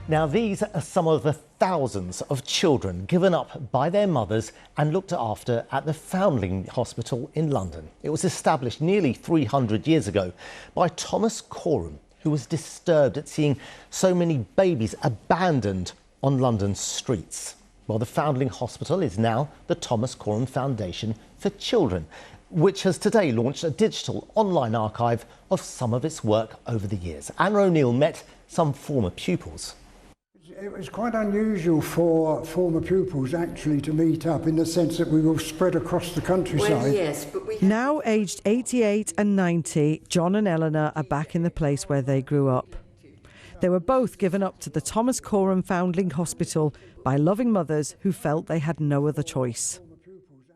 Now, these are some of the thousands of children given up by their mothers and looked after at the Foundling Hospital in London. It was established nearly 300 years ago by Thomas Coram, who was disturbed at seeing so many babies abandoned on London's streets. Well, the Foundling Hospital is now the Thomas Coram Foundation for Children, which has today launched a digital online archive of some of its work over the years. Anna O'Neill met some former pupils. It was quite unusual for former pupils actually to meet up, in the sense that we were spread across the countryside. Well, yes, but we... Now aged 88 and 90, John and Eleanor are back in the place where they grew up. They were both given up to the Thomas Coram Foundling Hospital by loving mothers who felt they had no other choice.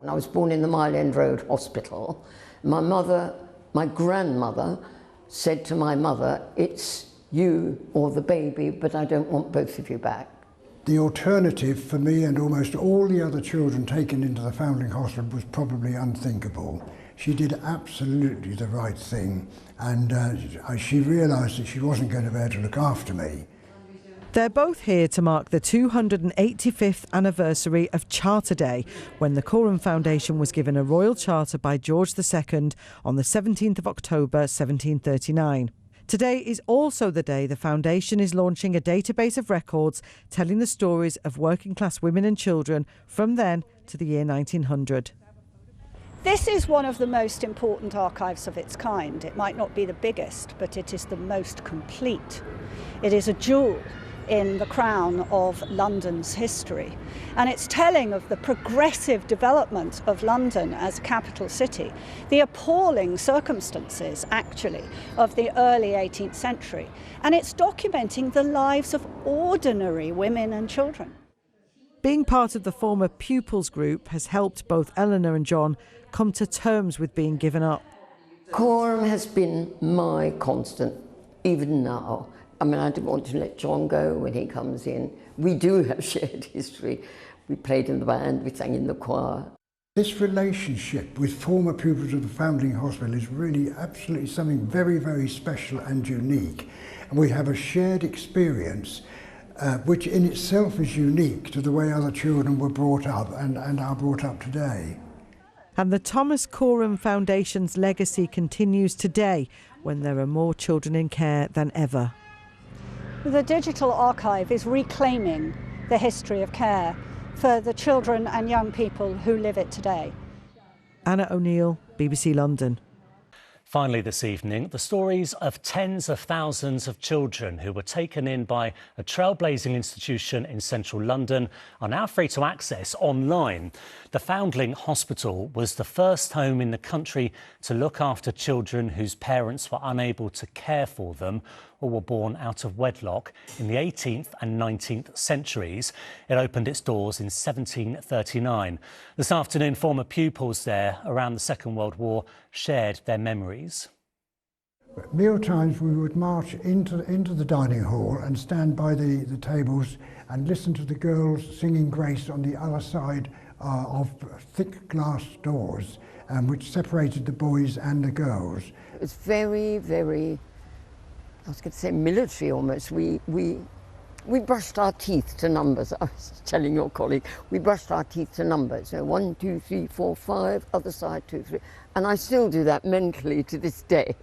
I was born in the Mile End Road Hospital. My grandmother said to my mother, "It's you or the baby, but I don't want both of you back." The alternative for me and almost all the other children taken into the Foundling Hospital was probably unthinkable. She did absolutely the right thing, and she realised that she wasn't going to be able to look after me. They're both here to mark the 285th anniversary of Charter Day, when the Coram Foundation was given a royal charter by George II on the 17th of October 1739. Today is also the day the Foundation is launching a database of records telling the stories of working class women and children from then to the year 1900. This is one of the most important archives of its kind. It might not be the biggest, but it is the most complete. It is a jewel in the crown of London's history, and it's telling of the progressive development of London as a capital city, the appalling circumstances actually of the early 18th century, and it's documenting the lives of ordinary women and children. Being part of the former pupils group has helped both Eleanor and John come to terms with being given up. Coram has been my constant, even now. I mean, I didn't want to let John go when he comes in. We do have shared history. We played in the band, we sang in the choir. This relationship with former pupils of the Foundling Hospital is really absolutely something very, very special and unique. And we have a shared experience which in itself is unique to the way other children were brought up and are brought up today. And the Thomas Coram Foundation's legacy continues today, when there are more children in care than ever. The digital archive is reclaiming the history of care for the children and young people who live it today. Anna O'Neill, BBC London. Finally this evening, the stories of tens of thousands of children who were taken in by a trailblazing institution in central London are now free to access online. The Foundling Hospital was the first home in the country to look after children whose parents were unable to care for them or were born out of wedlock in the 18th and 19th centuries. It opened its doors in 1739. This afternoon, former pupils there around the Second World War shared their memories. At meal times we would march into the dining hall and stand by the tables and listen to the girls singing grace on the other side of thick glass doors which separated the boys and the girls. It was very, very, I was going to say military almost. We brushed our teeth to numbers. I was telling your colleague, we brushed our teeth to numbers. So 1, 2, 3, 4, 5, other side 2, 3. And I still do that mentally to this day.